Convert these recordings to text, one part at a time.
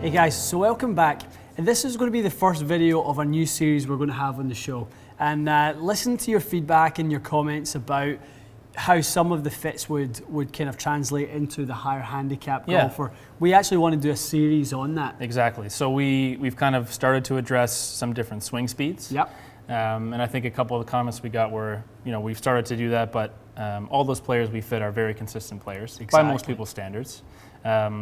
Hey guys, so welcome back. And this is going to be the first video of a new series we're going to have on the show. And listen to your feedback and your comments about how some of the fits would kind of translate into the higher handicap golfer. We actually want to do a series on that. Exactly. So we've kind of started to address some different swing speeds. Yep. And I think a couple of the comments we got were, we've started to do that, but all those players we fit are very consistent players by most people's standards.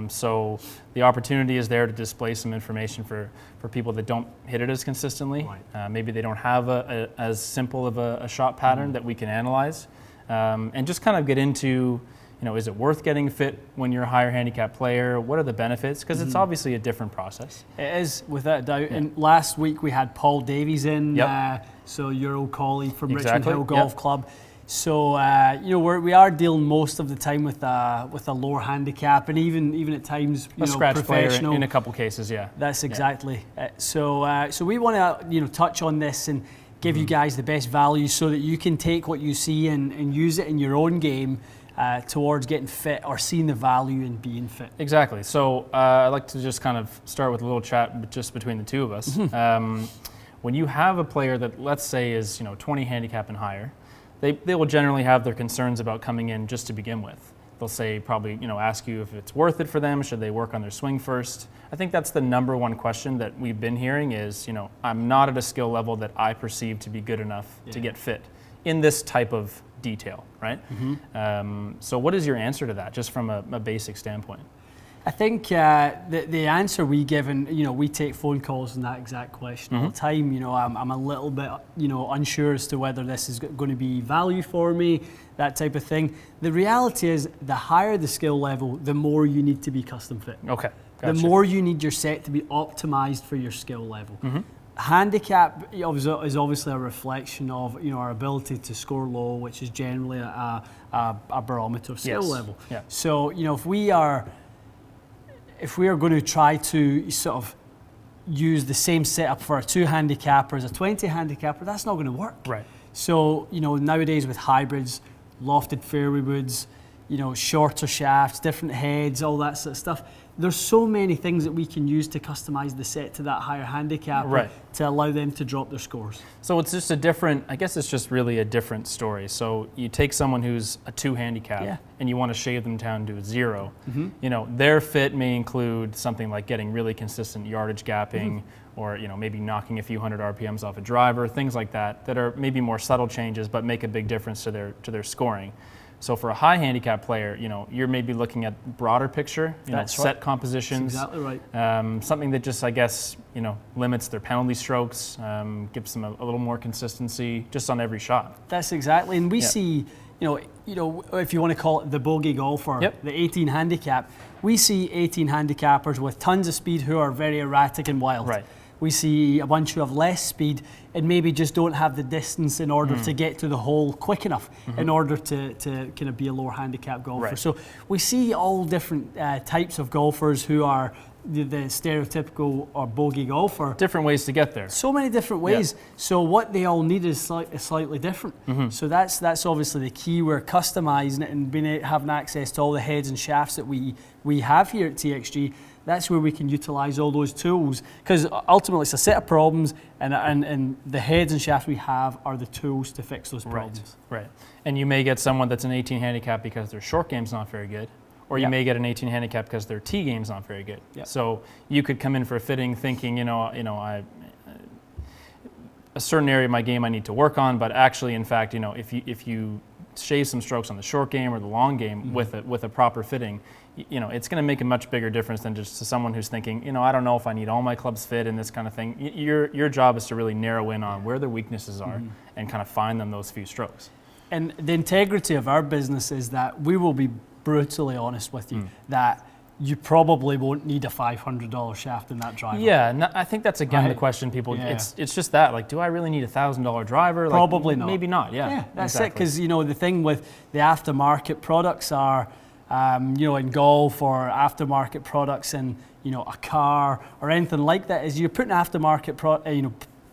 So the opportunity is there to display some information for people that don't hit it as consistently. Right. Maybe they don't have as simple of a shot pattern that we can analyze. And just kind of get into, is it worth getting fit when you're a higher handicap player? What are the benefits? Because it's obviously a different process. It is, without a doubt. Yeah. And last week we had Paul Davies in, so your old colleague from Richmond Hill Golf Club. So we are dealing most of the time with a lower handicap, and even at times a scratch professional player in a couple cases. Yeah, that's exactly. So we want to touch on this and give you guys the best value so that you can take what you see and use it in your own game towards getting fit or seeing the value in being fit. Exactly. So I'd like to just kind of start with a little chat just between the two of us. When you have a player that, let's say, is 20 handicap and higher, they will generally have their concerns about coming in just to begin with. They'll say probably, ask you if it's worth it for them. Should they work on their swing first? I think that's the number one question that we've been hearing is, I'm not at a skill level that I perceive to be good enough to get fit in this type of detail, right? So what is your answer to that, just from a basic standpoint? I think the answer we give, and we take phone calls on that exact question all the time. I'm a little bit unsure as to whether this is going to be value for me, that type of thing. The reality is, the higher the skill level, the more you need to be custom fit. Okay, gotcha. The more you need your set to be optimized for your skill level. Handicap is obviously a reflection of our ability to score low, which is generally a barometer of skill level. Yeah. So if we are going to try to sort of use the same setup for a 2 handicapper as a 20 handicapper, that's not going to work. Right. So, nowadays with hybrids, lofted fairway woods, shorter shafts, different heads, all that sort of stuff, there's so many things that we can use to customize the set to that higher handicap to allow them to drop their scores. So it's just it's just really a different story. So you take someone who's a 2 handicap and you want to shave them down to a 0. Their fit may include something like getting really consistent yardage gapping, or maybe knocking a few hundred RPMs off a driver, things like that are maybe more subtle changes but make a big difference to their scoring. So for a high handicap player, you're maybe looking at broader picture, set compositions. That's exactly right. Something that just, I guess, limits their penalty strokes, gives them a little more consistency just on every shot. That's exactly, and we see, if you want to call it the bogey golfer, the 18 handicap, we see 18 handicappers with tons of speed who are very erratic and wild. Right. We see a bunch who have less speed and maybe just don't have the distance in order to get to the hole quick enough in order to kind of be a lower handicap golfer. Right. So we see all different types of golfers who are the stereotypical or bogey golfer. Different ways to get there. So many different ways. Yeah. So what they all need is slightly different. So that's obviously the key. We're customizing it and having access to all the heads and shafts that we have here at TXG. That's where we can utilize all those tools, because ultimately it's a set of problems, and the heads and shafts we have are the tools to fix those problems. Right. And you may get someone that's an 18 handicap because their short game's not very good, or you may get an 18 handicap because their tee game's not very good. So you could come in for a fitting thinking, a certain area of my game I need to work on, but actually, in fact, if you shave some strokes on the short game or the long game with a proper fitting, it's going to make a much bigger difference than just to someone who's thinking, I don't know if I need all my clubs fit and this kind of thing. Your job is to really narrow in on where their weaknesses are and kind of find them those few strokes. And the integrity of our business is that we will be brutally honest with you that you probably won't need a $500 shaft in that driver. Yeah, I think that's again the question people. It's just that, like, do I really need a $1,000 driver? Like, probably not. Maybe not. Yeah, that's it. Because the thing with the aftermarket products are, in golf or aftermarket products in a car or anything like that, is you're putting aftermarket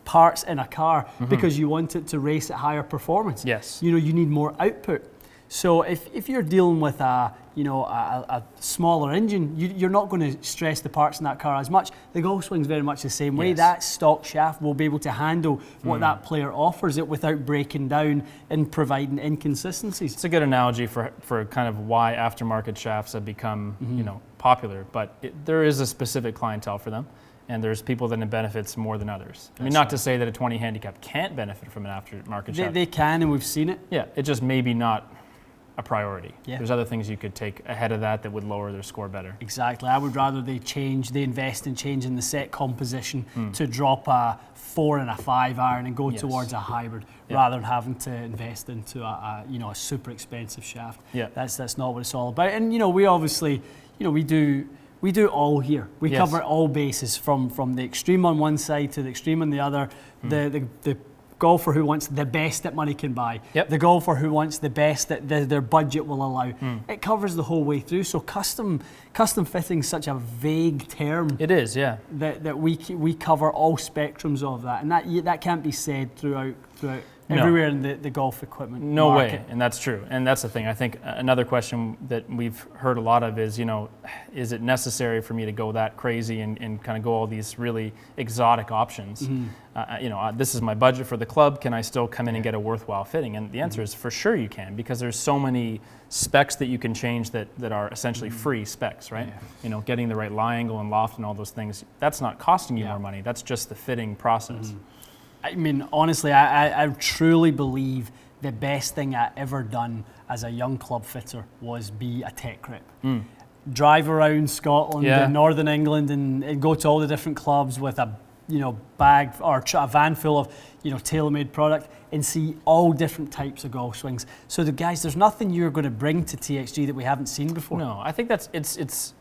parts in a car because you want it to race at higher performance. Yes. You need more output. So if you're dealing with a smaller engine, you're not going to stress the parts in that car as much. The golf swing's very much the same way. Yes. That stock shaft will be able to handle what that player offers it without breaking down and providing inconsistencies. It's a good analogy for kind of why aftermarket shafts have become popular, but there is a specific clientele for them. And there's people that it benefits more than others. I mean, not to say that a 20 handicap can't benefit from an aftermarket shaft. They can, and we've seen it. Yeah, it just maybe not a priority. Yeah. There's other things you could take ahead of that would lower their score better. Exactly. I would rather they invest in changing the set composition to drop a 4 and a 5 iron and go towards a hybrid rather than having to invest into a super expensive shaft. Yeah. That's not what it's all about. And we obviously, we do it all here. We cover all bases from the extreme on one side to the extreme on the other. The golfer who wants the best that money can buy. Yep. The golfer who wants the best that their budget will allow. It covers the whole way through. So custom fitting is such a vague term. It is, yeah. That we cover all spectrums of that, and that can't be said throughout everywhere in the golf equipment No market. way, and that's true. And that's the thing. I think another question that we've heard a lot of is, is it necessary for me to go that crazy and kind of go all these really exotic options? This is my budget for the club. Can I still come in and get a worthwhile fitting? And the answer is for sure you can, because there's so many specs that you can change that are essentially free specs, right? Yeah. Getting the right lie angle and loft and all those things, that's not costing you more money. That's just the fitting process. I mean, honestly, I truly believe the best thing I ever done as a young club fitter was be a tech grip. Drive around Scotland and Northern England and go to all the different clubs with a bag or a van full of tailor-made product and see all different types of golf swings. So there's nothing you're going to bring to TXG that we haven't seen before. No, I think it's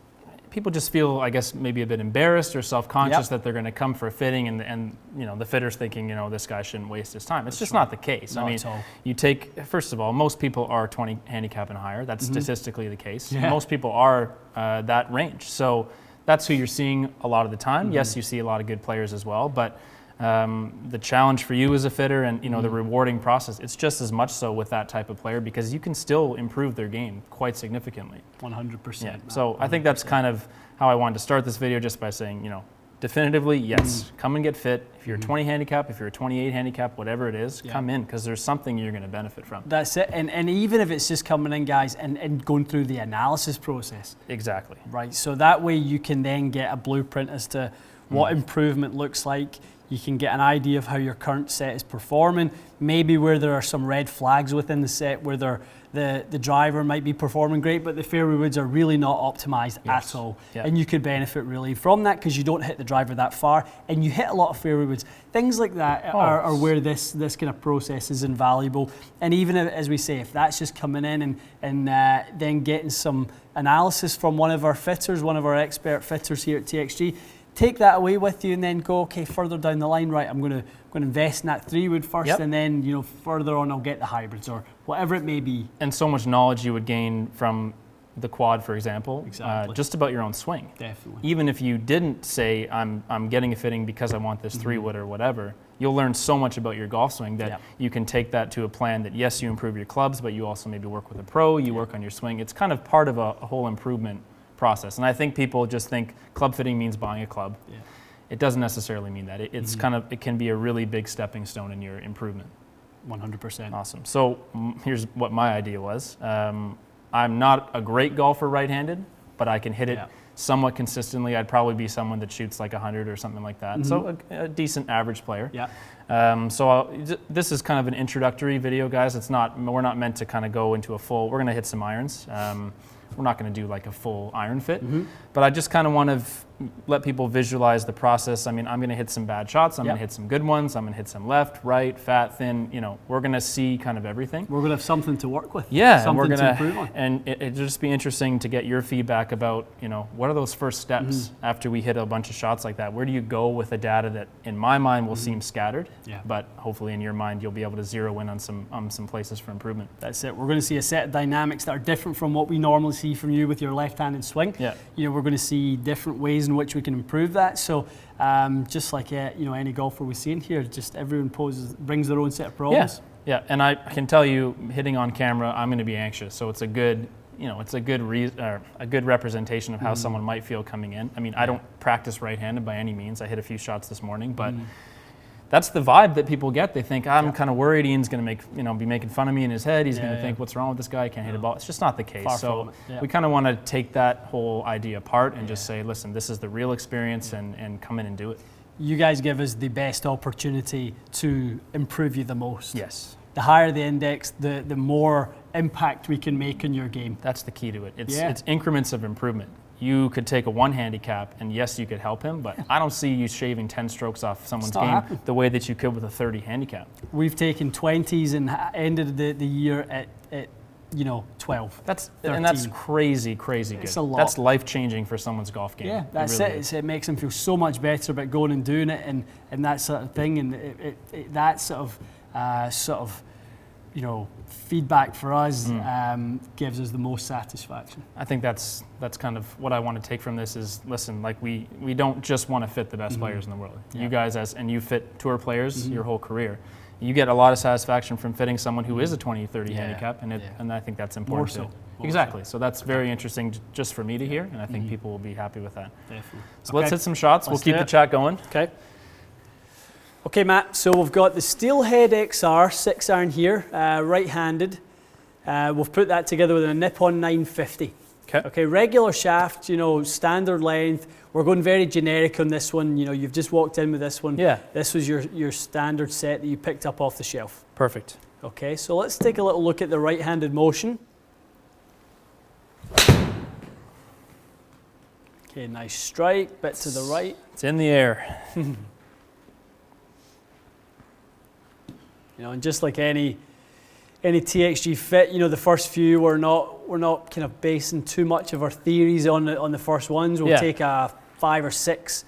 people just feel, I guess, maybe a bit embarrassed or self-conscious that they're going to come for a fitting and the fitter's thinking, this guy shouldn't waste his time. It's just not the case. Not I mean, at all. you take, first of all, most people are 20 handicap and higher. That's statistically the case. Yeah. Most people are that range. So that's who you're seeing a lot of the time. Yes, you see a lot of good players as well, but the challenge for you as a fitter and the rewarding process, it's just as much so with that type of player, because you can still improve their game quite significantly. 100%. Yeah. So 100%. I think that's kind of how I wanted to start this video, just by saying, definitively, yes, come and get fit. If you're a 20 handicap, if you're a 28 handicap, whatever it is, come in, because there's something you're going to benefit from. That's it. And even if it's just coming in, guys, and going through the analysis process. Exactly. Right. So that way you can then get a blueprint as to what improvement looks like. You can get an idea of how your current set is performing, maybe where there are some red flags within the set where the driver might be performing great, but the fairway woods are really not optimized at all. Yep. And you could benefit really from that because you don't hit the driver that far and you hit a lot of fairway woods. Things like that are where this kind of process is invaluable. And even as we say, if that's just coming in and then getting some analysis from one of our fitters, one of our expert fitters here at TXG, take that away with you and then go, okay, further down the line, right, I'm going to invest in that 3-wood first, and then further on I'll get the hybrids or whatever it may be. And so much knowledge you would gain from the quad, for example, just about your own swing. Definitely. Even if you didn't say, I'm getting a fitting because I want this 3-wood or whatever, you'll learn so much about your golf swing that you can take that to a plan that, yes, you improve your clubs, but you also maybe work with a pro, you work on your swing. It's kind of part of a whole improvement process. And I think people just think club fitting means buying a club. Yeah. It doesn't necessarily mean that. It's it can be a really big stepping stone in your improvement. 100%. Awesome. So here's what my idea was. I'm not a great golfer right-handed, but I can hit it somewhat consistently. I'd probably be someone that shoots like 100 or something like that. So a decent average player. Yeah. This is kind of an introductory video, guys. We're not meant to kind of go into a full. We're going to hit some irons. We're not going to do like a full iron fit, but I just kind of want to let people visualize the process. I mean, I'm going to hit some bad shots. I'm going to hit some good ones. I'm going to hit some left, right, fat, thin. We're going to see kind of everything. We're going to have something to work with. Yeah, something and we're going to improve on. And it'll just be interesting to get your feedback about, what are those first steps after we hit a bunch of shots like that? Where do you go with the data that, in my mind, will seem scattered? Yeah. But hopefully, in your mind, you'll be able to zero in on some places for improvement. That's it. We're going to see a set of dynamics that are different from what we normally see from you with your left-handed swing. Yeah. We're going to see different ways in which we can improve that. So just like any golfer we see in here, just everyone brings their own set of problems. Yeah, and I can tell you, hitting on camera, I'm going to be anxious. So it's a good, it's a good representation of how someone might feel coming in. I mean, I don't practice right-handed by any means. I hit a few shots this morning, but that's the vibe that people get. They think I'm kind of worried Ian's going to be making fun of me in his head. He's going to think, what's wrong with this guy? I can't hit a ball. It's just not the case. So we kind of want to take that whole idea apart and just say, listen, this is the real experience, and come in and do it. You guys give us the best opportunity to improve you the most. Yes. The higher the index, the more impact we can make in your game. That's the key to it. It's increments of improvement. You could take a 1 handicap, and yes, you could help him, but I don't see you shaving 10 strokes off someone's game the way that you could with a 30 handicap. We've taken 20s and ended the year at 12. That's crazy good. It's a lot. That's life-changing for someone's golf game. Yeah, that's it. It makes them feel so much better about going and doing it and that sort of thing, and that sort of feedback for us gives us the most satisfaction. I think that's kind of what I want to take from this is, listen, like we don't just want to fit the best players in the world. You guys, and you fit tour players your whole career. You get a lot of satisfaction from fitting someone who is a 20-30 handicap, and I think that's important too. Exactly. So that's very interesting just for me to hear, and I think people will be happy with that. Definitely. So let's hit some shots. We'll keep the chat going. Okay, Matt, so we've got the Steelhead XR 6-iron here, right-handed. We've put that together with a Nippon 950. Okay, regular shaft, standard length. We're going very generic on this one. You've just walked in with this one. Yeah. This was your standard set that you picked up off the shelf. Perfect. Okay, so let's take a little look at the right-handed motion. Okay, nice strike, bit to the right. It's in the air. And just like any TXG fit, the first few we're not kind of basing too much of our theories on the first ones. We'll take a 5 or 6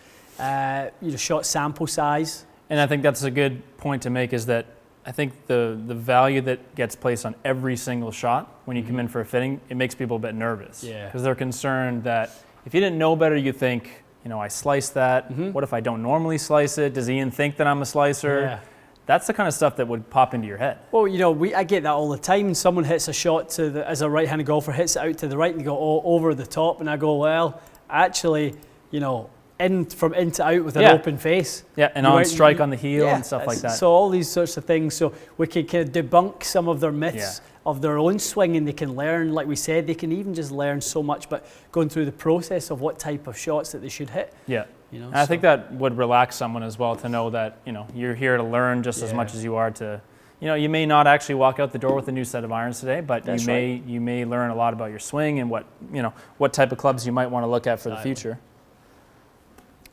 shot sample size. And I think that's a good point to make, is that I think the value that gets placed on every single shot when you come in for a fitting, it makes people a bit nervous. Yeah. Because they're concerned that if you didn't know better, you think, I sliced that. What if I don't normally slice it? Does Ian think that I'm a slicer? Yeah. That's the kind of stuff that would pop into your head. Well, I get that all the time. Someone hits a shot as a right-handed golfer, hits it out to the right and they go over the top, and I go, well, actually, from in to out with an open face. Yeah, and on strike on the heel and stuff like that. So all these sorts of things. So we can kind of debunk some of their myths of their own swing, and they can learn, like we said, they can even just learn so much, but going through the process of what type of shots that they should hit. Yeah. And I think that would relax someone as well, to know that you're here to learn just as much as you are to, you may not actually walk out the door with a new set of irons today, but you may learn a lot about your swing and what type of clubs you might want to look at for the future.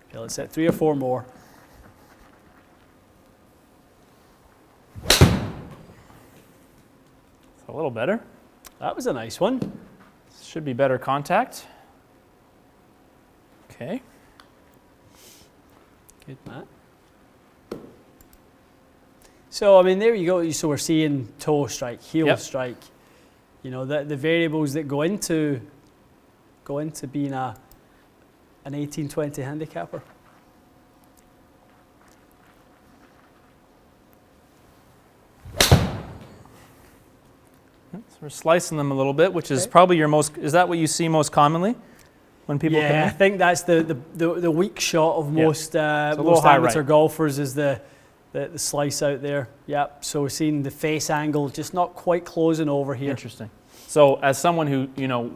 Okay, let's hit 3 or 4 more. A little better. That was a nice one. Should be better contact. Okay. Good, Matt. So, there you go. So we're seeing toe strike, heel strike. The variables that go into being an 18-20 handicapper. So we're slicing them a little bit, which is probably is that what you see most commonly when people come in? I think that's the weak shot of most amateur golfers is the slice out there. Yep. So we're seeing the face angle just not quite closing over here. Interesting. So as someone who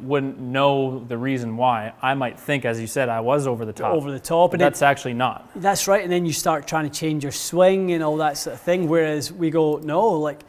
wouldn't know the reason why, I might think, as you said, I was over the top. Over the top, but that's actually not. That's right. And then you start trying to change your swing and all that sort of thing. Whereas we go, no, like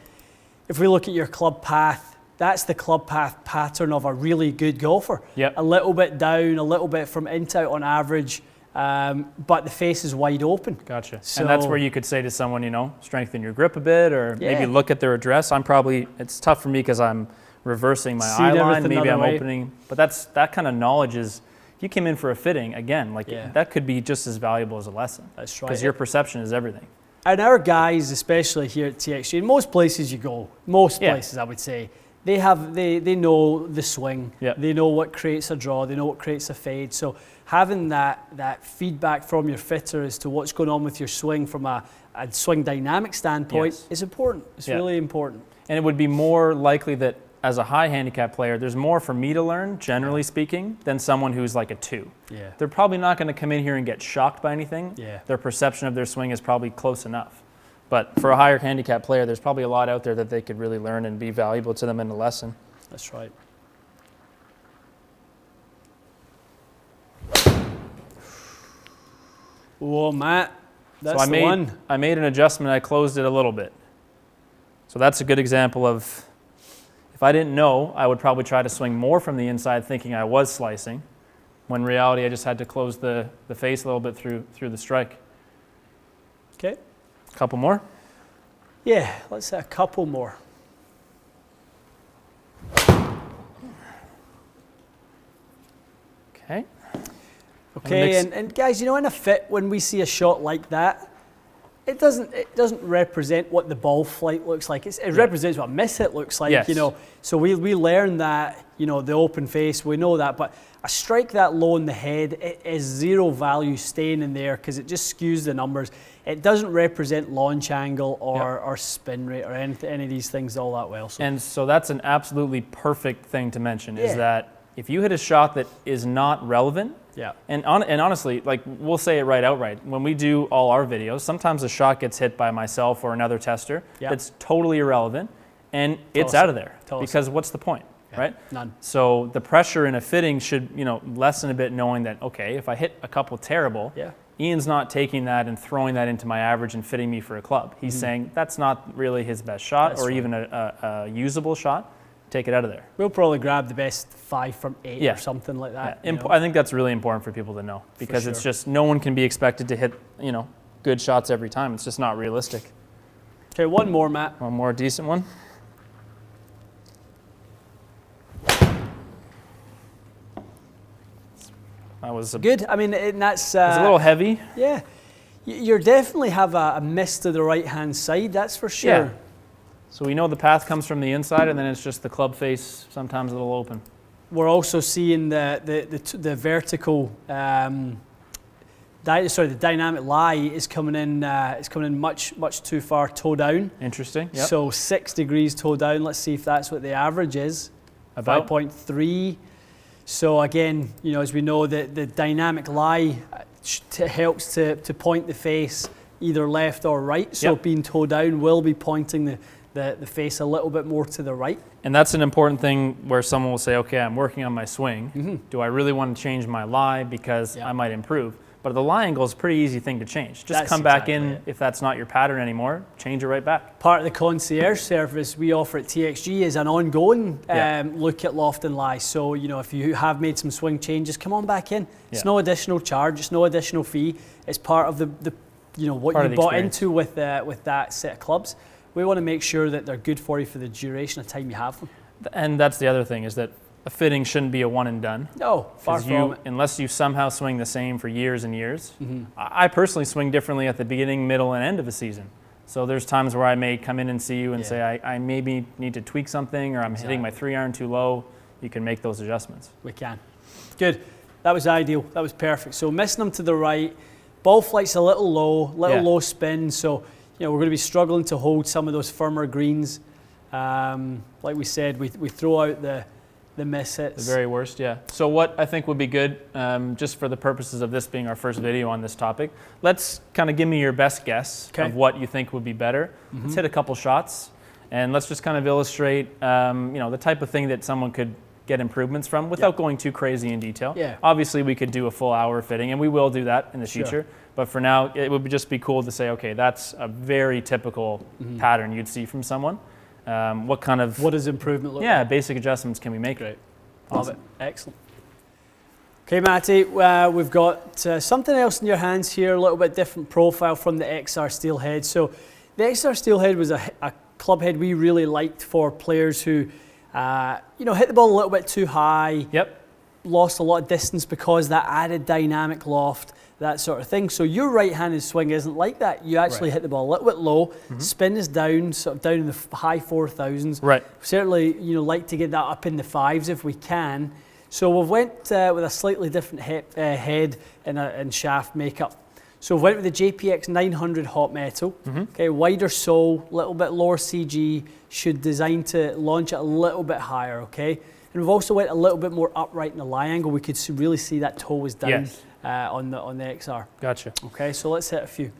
if we look at your club path, that's the club path pattern of a really good golfer. Yep. A little bit down, a little bit from in to out on average, but the face is wide open. Gotcha. So, and that's where you could say to someone, strengthen your grip a bit, or maybe look at their address. It's tough for me because I'm reversing my eye line, maybe I'm opening. But that kind of knowledge is, if you came in for a fitting, again, that could be just as valuable as a lesson. That's right. Because your perception is everything. And our guys, especially here at TXG, in most places you go, places I would say, they know the swing. Yep. They know what creates a draw. They know what creates a fade. So having that feedback from your fitter as to what's going on with your swing from a a swing dynamic standpoint Yes. is important. It's really important. And it would be more likely that as a high handicap player, there's more for me to learn, generally speaking, than someone who's like a 2. Yeah. They're probably not going to come in here and get shocked by anything. Yeah. Their perception of their swing is probably close enough. But for a higher handicap player, there's probably a lot out there that they could really learn and be valuable to them in a lesson. That's right. Oh, Matt, that's the one. I made an adjustment. I closed it a little bit. So that's a good example of, if I didn't know, I would probably try to swing more from the inside thinking I was slicing, when in reality I just had to close the face a little bit through the strike. Okay. A couple more? Yeah, let's say a couple more. Okay. Okay, and guys, you know, in a fit, when we see a shot like that, it doesn't represent what the ball flight looks like. It represents what a miss hit looks like. Yes. You know, so we learn that, you know, the open face, we know that, but a strike that low in the head, it is zero value staying in there because it just skews the numbers. It doesn't represent launch angle or spin rate or any of these things all that well. So. And so that's an absolutely perfect thing to mention, is that if you hit a shot that is not relevant, and honestly, like, we'll say it outright. When we do all our videos, sometimes a shot gets hit by myself or another tester that's totally irrelevant, and it's out of there. Because what's the point, right? None. So the pressure in a fitting should, you know, lessen a bit, knowing that, okay, if I hit a couple terrible, Ian's not taking that and throwing that into my average and fitting me for a club. He's saying that's not really his best shot even a usable shot. Take it out of there. We'll probably grab the best 5 from 8 or something like that. I think that's really important for people to know, because it's just, no one can be expected to hit, you know, good shots every time. It's just not realistic. Okay, one more, Matt. One more decent one. That was good. I mean, that's it's a little heavy. Yeah, you definitely have a miss to the right hand side. That's for sure. Yeah. So we know the path comes from the inside, and then it's just the club face, sometimes a little open. We're also seeing the vertical, the dynamic lie is coming in. It's coming in much too far toe down. Interesting. Yep. So 6 degrees toe down. Let's see if that's what the average is. About 5.3. So again, you know, as we know, the dynamic lie helps to point the face either left or right. So being toe down will be pointing the face a little bit more to the right. And that's an important thing where someone will say, okay, I'm working on my swing. Do I really want to change my lie because I might improve? But the lie angle is a pretty easy thing to change. Just come back in. If that's not your pattern anymore, change it right back. Part of the concierge service we offer at TXG is an ongoing look at loft and lie. So, you know, if you have made some swing changes, come on back in. It's no additional charge. It's no additional fee. It's part of the you know, what you bought into with that set of clubs. We want to make sure that they're good for you for the duration of time you have them. And that's the other thing, is that a fitting shouldn't be a one and done. No, far from it. Unless you somehow swing the same for years and years. I personally swing differently at the beginning, middle, and end of a season. So there's times where I may come in and see you and say, I maybe need to tweak something, or I'm hitting my 3-iron too low. You can make those adjustments. We can. Good. That was ideal. That was perfect. So missing them to the right. Ball flight's a little low spin. So, you know, we're going to be struggling to hold some of those firmer greens. Like we said, we throw out the miss hits. The very worst, yeah. So what I think would be good, just for the purposes of this being our first video on this topic, let's kind of give me your best guess of what you think would be better. Let's hit a couple shots, and let's just kind of illustrate, you know, the type of thing that someone could get improvements from without going too crazy in detail. Obviously, we could do a full hour fitting, and we will do that in the future. But for now, it would just be cool to say, okay, that's a very typical pattern you'd see from someone. What does improvement look like? Basic adjustments can we make? Great. Love it. Excellent. Okay, Matty, we've got something else in your hands here, a little bit different profile from the XR Steelhead. So the XR Steelhead was a club head we really liked for players who, you know, hit the ball a little bit too high. Lost a lot of distance because that added dynamic loft, that sort of thing. So your right-handed swing isn't like that. You actually hit the ball a little bit low. Spin is down, sort of down in the high 4,000s. Certainly, you know, like to get that up in the 5s if we can. So we've went with a slightly different head and shaft makeup. So we went with the JPX 900 hot metal. Okay, wider sole, little bit lower CG, should design to launch it a little bit higher. Okay, and we've also went a little bit more upright in the lie angle. We could really see that toe was down Yes. on the XR. Gotcha. Okay, so let's hit a few.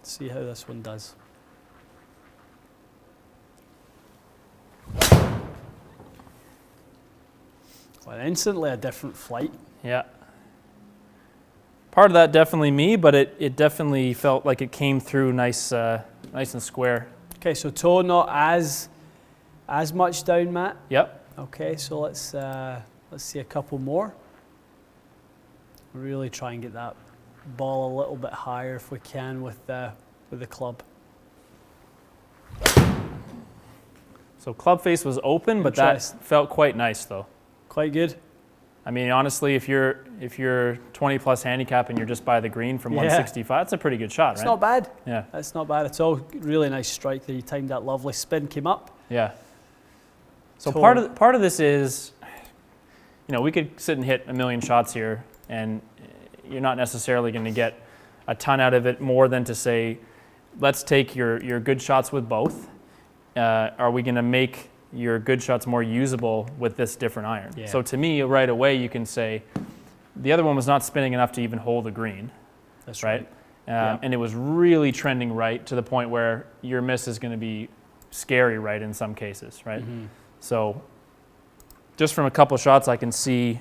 See how this one does. Well, instantly a different flight. Yeah. Part of that definitely me, but it definitely felt like it came through nice and square. Okay, so toe not as much down, Matt. Yep. Okay, so let's see a couple more. Really try and get that ball a little bit higher if we can with the club. So club face was open, but that felt quite nice though. Quite good. I mean, honestly, if you're 20 plus handicap and you're just by the green from 165, that's a pretty good shot, right? It's not bad. Yeah. That's not bad at all. Really nice strike there. You timed that lovely. Spin came up. Yeah. So part of this is, we could sit and hit a million shots here, and you're not necessarily going to get a ton out of it more than to say, let's take your good shots with both. Are we going to make your good shots more usable with this different iron? Yeah. So to me, right away, you can say the other one was not spinning enough to even hold a green. That's right. And it was really trending right to the point where your miss is going to be scary right in some cases, right? Mm-hmm. So just from a couple shots, I can see,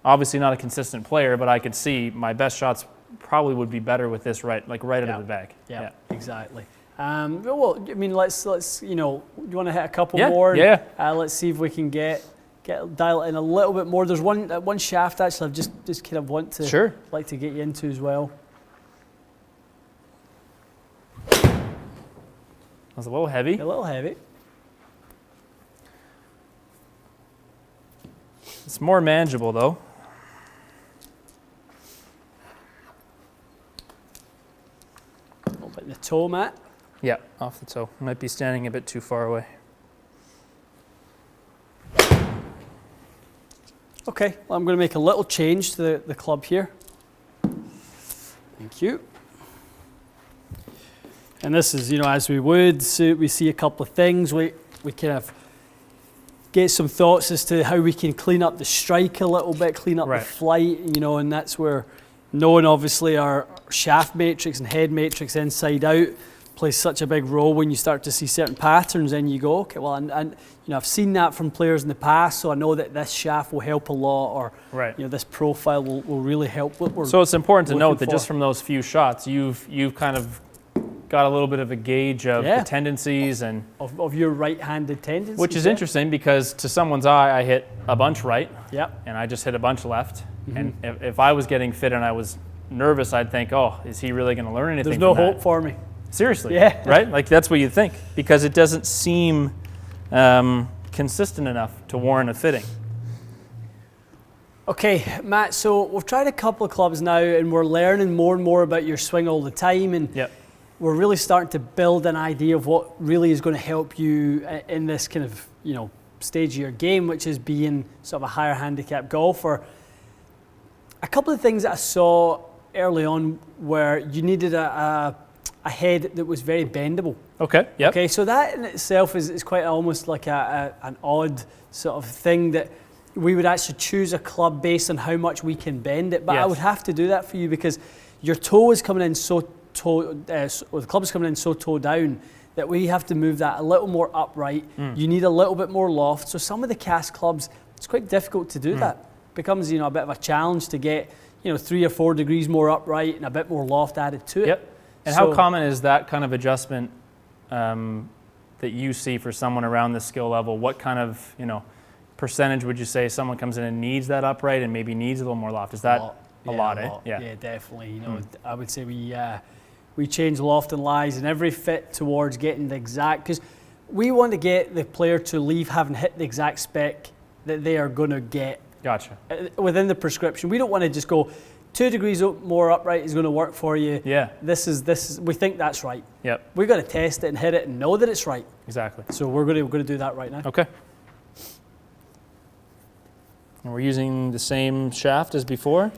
obviously not a consistent player, but I could see my best shots probably would be better with this right out of the bag. Yeah, exactly. Well, I mean, let's you want to hit a couple more? Yeah. Let's see if we can dial it in a little bit more. There's one shaft actually I've just kind of like to get you into as well. That was a little heavy. A little heavy. It's more manageable though. A little bit in the toe, Matt. Yeah, off the toe. Might be standing a bit too far away. Okay, well, I'm going to make a little change to the club here. Thank you. And this is, as we would, so we see a couple of things. We kind of get some thoughts as to how we can clean up the strike a little bit, clean up the flight, and that's where knowing obviously our shaft matrix and head matrix inside out plays such a big role when you start to see certain patterns and you go, okay, well, and I've seen that from players in the past, so I know that this shaft will help a lot, or this profile will really help what we're So it's important to note that for. just from those few shots, you've kind of got a little bit of a gauge of the tendencies and of your right-handed tendencies, which is interesting because to someone's eye, I hit a bunch right, Yep. and I just hit a bunch left. And if I was getting fit and I was nervous, I'd think, oh, is he really going to learn anything? There's no from hope that? for me. Seriously, Yeah. Like that's what you think because it doesn't seem consistent enough to warrant a fitting. Okay, Matt, so we've tried a couple of clubs now and we're learning more and more about your swing all the time, and we're really starting to build an idea of what really is going to help you in this kind of, stage of your game, which is being sort of a higher handicap golfer. A couple of things that I saw early on where you needed a head that was very bendable. Okay, yep. Okay, so that in itself is quite almost like an odd sort of thing that we would actually choose a club based on how much we can bend it. But I would have to do that for you because your toe is coming in the club is coming in so toe down that we have to move that a little more upright. You need a little bit more loft. So some of the cast clubs, it's quite difficult to do that. It becomes, a bit of a challenge to get, 3 or 4 degrees more upright and a bit more loft added to it. Yep. And how common is that kind of adjustment that you see for someone around this skill level? What kind of, percentage would you say someone comes in and needs that upright and maybe needs a little more loft? Is that a lot, eh? Yeah, definitely. I would say we change loft and lies in every fit towards getting the exact, because we want to get the player to leave having hit the exact spec that they are going to get. Gotcha. Within the prescription. We don't want to just go 2 degrees more upright is going to work for you. Yeah. This is we think that's right. Yep. We've got to test it and hit it and know that it's right. Exactly. So we're going to do that right now. Okay. And we're using the same shaft as before?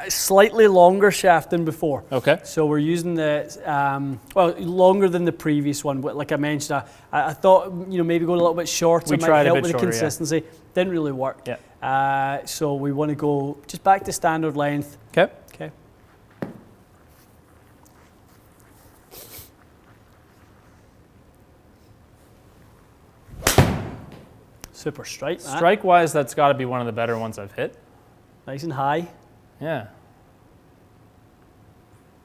Slightly longer shaft than before. Okay. So we're using the, longer than the previous one. But like I mentioned, I thought, maybe going a little bit shorter might help with the consistency. Yeah. Didn't really work. Yeah. So we want to go just back to standard length. Okay. Okay. Super strike. Strike-wise, that's got to be one of the better ones I've hit. Nice and high. Yeah.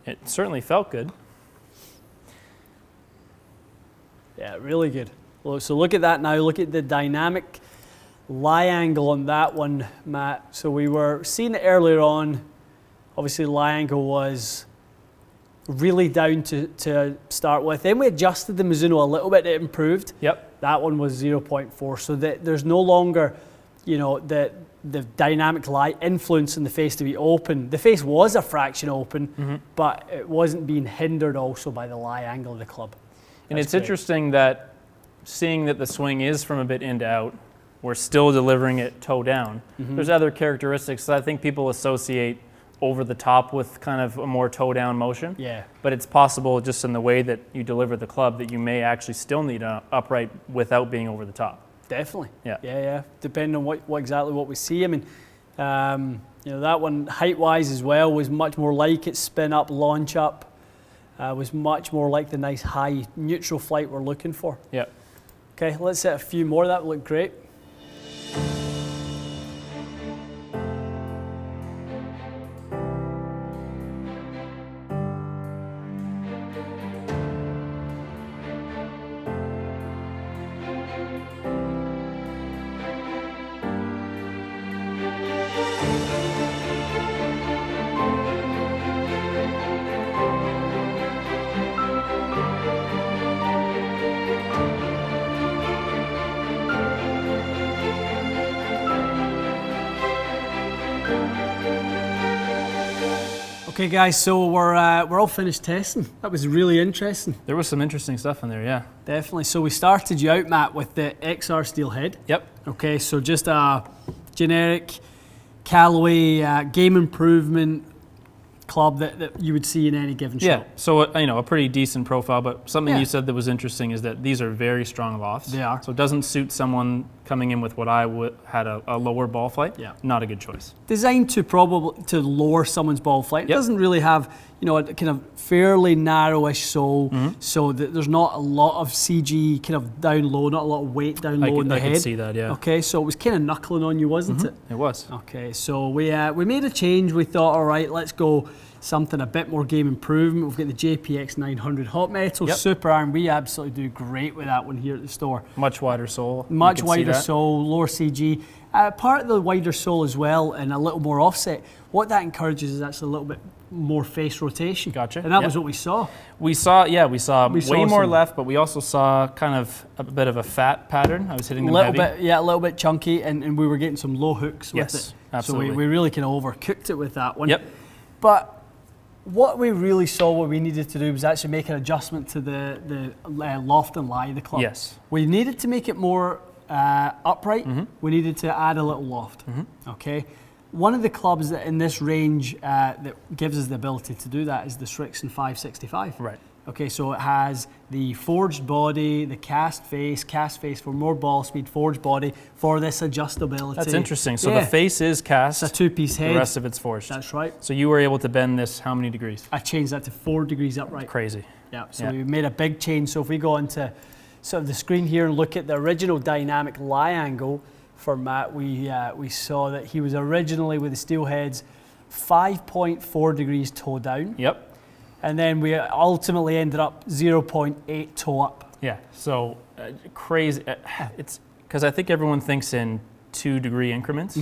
It certainly felt good. Yeah, really good. So look at that now. Look at the dynamic lie angle on that one, Matt. So we were seeing it earlier on. Obviously, the lie angle was really down to start with. Then we adjusted the Mizuno a little bit. It improved. Yep. That one was 0.4. So that there's no longer, the dynamic lie influence in the face to be open. The face was a fraction open, but it wasn't being hindered also by the lie angle of the club. And it's interesting that seeing that the swing is from a bit in to out, we're still delivering it toe down. There's other characteristics that I think people associate over the top with kind of a more toe down motion. Yeah. But it's possible just in the way that you deliver the club that you may actually still need an upright without being over the top. Definitely. Yeah. Yeah. Depending on what exactly what we see. I mean, that one height wise as well was much more like it spin up, launch up. Was much more like the nice high neutral flight we're looking for. Yeah. Okay, let's set a few more. That would look great. Okay, guys, so we're all finished testing. That was really interesting. There was some interesting stuff in there, yeah. Definitely. So we started you out, Matt, with the XR steel head. Yep. Okay, so just a generic Callaway game improvement club that you would see in any given shot. Yeah, so a pretty decent profile, but something Yeah. you said that was interesting is that these are very strong lofts. They are. So it doesn't suit someone coming in with what I had a lower ball flight. Yeah. Not a good choice. Designed to lower someone's ball flight. It Yep. doesn't really have, a kind of fairly narrowish sole, so that there's not a lot of CG kind of down low, not a lot of weight down low in the I head. could see that, yeah. Okay, so it was kind of knuckling on you, wasn't it? It was. Okay, so we made a change. We thought, all right, let's go something a bit more game improvement. We've got the JPX 900 hot metal, Yep. super iron. We absolutely do great with that one here at the store. Much wider sole. Much You can see wider that. sole, lower CG. Part of the wider sole as well and a little more offset. What that encourages is actually a little bit more face rotation. Gotcha. And that Yep. was what we saw. We saw We saw way more some- left, but we also saw kind of a bit of a fat pattern. I was hitting A them little heavy. bit, a little bit chunky, and we were getting some low hooks with Yes, it. absolutely. So we really kind of overcooked it with that one. Yep. But what we really saw, what we needed to do was actually make an adjustment to the loft and lie of the club. Yes. We needed to make it more upright. We needed to add a little loft. Okay. One of the clubs that in this range that gives us the ability to do that is the Srixon 565. Right. Okay, so it has the forged body, the cast face for more ball speed, forged body for this adjustability. That's interesting. So Yeah. the face is cast. It's a two-piece head. The rest of it's forged. That's right. So you were able to bend this how many degrees? I changed that to 4 degrees upright. Crazy. Yeah, so Yeah. we made a big change. So if we go into sort of the screen here and look at the original dynamic lie angle for Matt, we saw that he was originally with the steel heads 5.4 degrees toe down. Yep. And then we ultimately ended up 0.8 toe up. Yeah. So crazy. It's because I think everyone thinks in 2 degree increments.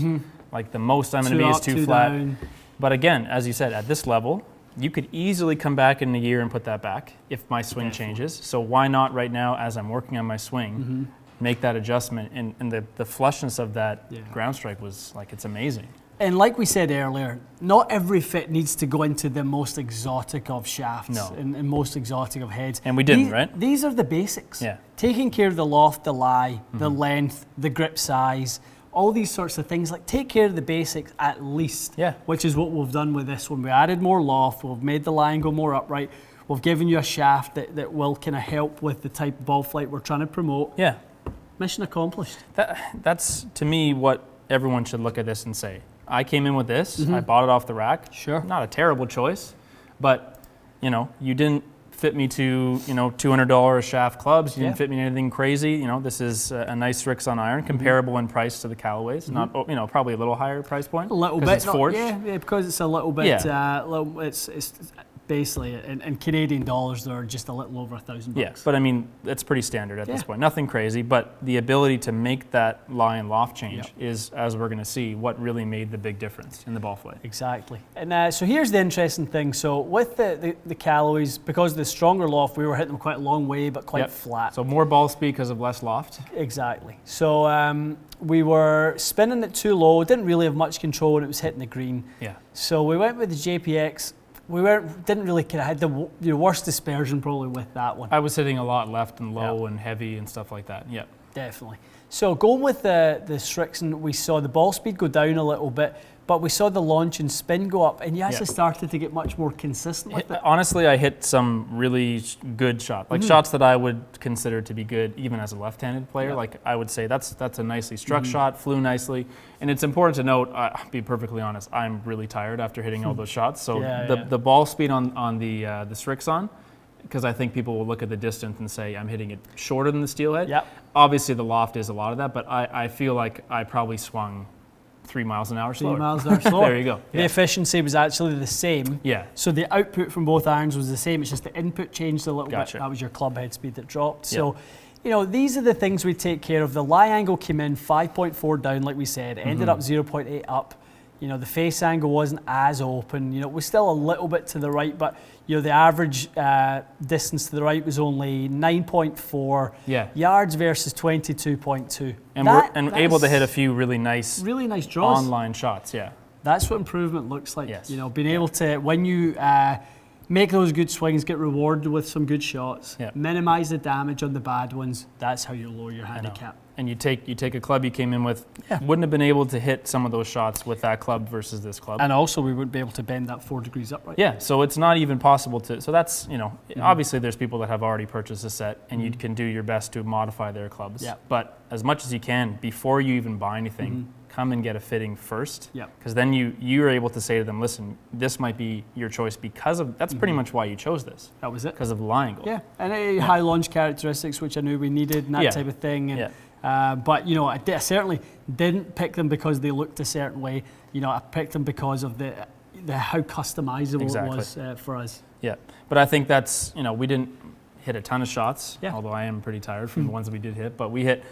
Like the most I'm going to be is 2 flat. Down. But again, as you said, at this level, you could easily come back in a year and put that back if my swing changes. So why not right now, as I'm working on my swing, make that adjustment? And the flushness of that ground strike was like, it's amazing. And like we said earlier, not every fit needs to go into the most exotic of shafts No. and most exotic of heads. And we didn't, right? These are the basics. Yeah. Taking care of the loft, the lie, the length, the grip size, all these sorts of things. Like, take care of the basics at least, Yeah. which is what we've done with this one. We added more loft, we've made the line go more upright, we've given you a shaft that will kind of help with the type of ball flight we're trying to promote. Yeah. Mission accomplished. That's, to me, what everyone should look at this and say. I came in with this, I bought it off the rack. Sure. Not a terrible choice, but, you know, you didn't fit me to, you know, $200 shaft clubs. You didn't fit me in anything crazy. You know, this is a nice Rixon iron, comparable in price to the Callaways. Not, you know, probably a little higher price point. A little bit. It's forged. Yeah, because it's a little bit. It's basically in Canadian dollars, they're just a little over $1,000. Yeah, but I mean, it's pretty standard at this point. Nothing crazy, but the ability to make that lie and loft change is, as we're going to see, what really made the big difference in the ball flight. Exactly. And so here's the interesting thing. So with the Callaways, because of the stronger loft, we were hitting them quite a long way, but quite flat. So more ball speed because of less loft. Exactly. So we were spinning it too low, didn't really have much control when it was hitting the green. Yeah. So we went with the JPX. We didn't really kind of had the worst dispersion probably with that one. I was hitting a lot left and low and heavy and stuff like that. Yeah. Definitely. So going with the Strixon, we saw the ball speed go down a little bit, but we saw the launch and spin go up, and you actually started to get much more consistent with it. Honestly, I hit some really good shots, like shots that I would consider to be good even as a left-handed player. Like, I would say that's a nicely struck shot, flew nicely. And it's important to note, I'll be perfectly honest, I'm really tired after hitting all those shots. So the ball speed on the Strixon, because I think people will look at the distance and say I'm hitting it shorter than the steelhead. Yep. Obviously, the loft is a lot of that, but I feel like I probably swung 3 miles an hour slower. 3 miles an hour slower. There you go. The efficiency was actually the same. Yeah. So the output from both irons was the same. It's just the input changed a little bit. Gotcha. That was your club head speed that dropped. So, you know, these are the things we take care of. The lie angle came in 5.4 down, like we said, ended up 0.8 up. You know, the face angle wasn't as open. You know, it was still a little bit to the right, but, you know, the average distance to the right was only 9.4 yards versus 22.2. And we're able to hit a few really nice draws. online shots, That's what improvement looks like. Yes. You know, being able to, when you make those good swings, get rewarded with some good shots, minimize the damage on the bad ones, that's how you lower your handicap. And you take a club you came in with, wouldn't have been able to hit some of those shots with that club versus this club. And also we wouldn't be able to bend that 4 degrees upright. Yeah, so it's not even possible to, so that's, you know, obviously there's people that have already purchased a set and you can do your best to modify their clubs. But as much as you can, before you even buy anything, come and get a fitting first. Because then you're able to say to them, listen, this might be your choice because of, that's pretty much why you chose this. That was it. Because of the lie angle. Yeah, and high launch characteristics, which I knew we needed, and that type of thing. And, but, you know, I certainly didn't pick them because they looked a certain way. You know, I picked them because of the how customizable it was for us. Yeah, but I think that's, you know, we didn't hit a ton of shots, although I am pretty tired from the ones that we did hit, but we hit,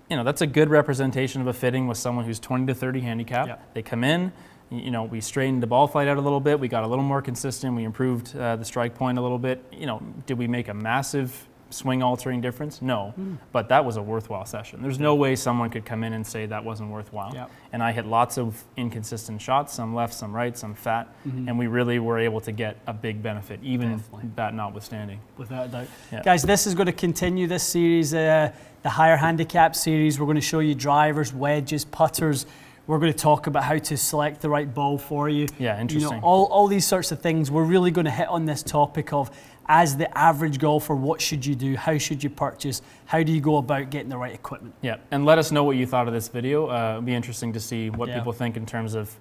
you know, that's a good representation of a fitting with someone who's 20 to 30 handicap. They come in, you know, we straightened the ball flight out a little bit, we got a little more consistent, we improved the strike point a little bit. You know, did we make a massive swing altering difference? No, but that was a worthwhile session. There's no way someone could come in and say that wasn't worthwhile. And I hit lots of inconsistent shots, some left, some right, some fat, and we really were able to get a big benefit, even that notwithstanding. Without a doubt. Guys, this is going to continue this series, the higher handicap series. We're going to show you drivers, wedges, putters. We're going to talk about how to select the right ball for you. Yeah, interesting. You know, all these sorts of things. We're really going to hit on this topic of, as the average golfer, what should you do? How should you purchase? How do you go about getting the right equipment? Yeah, and let us know what you thought of this video. It'll be interesting to see what people think in terms of,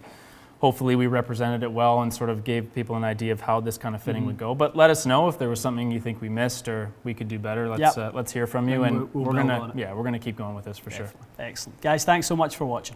hopefully we represented it well and sort of gave people an idea of how this kind of fitting would go. But let us know if there was something you think we missed or we could do better. Let's hear from you, and we're gonna keep going with this for sure. Excellent. Guys, thanks so much for watching.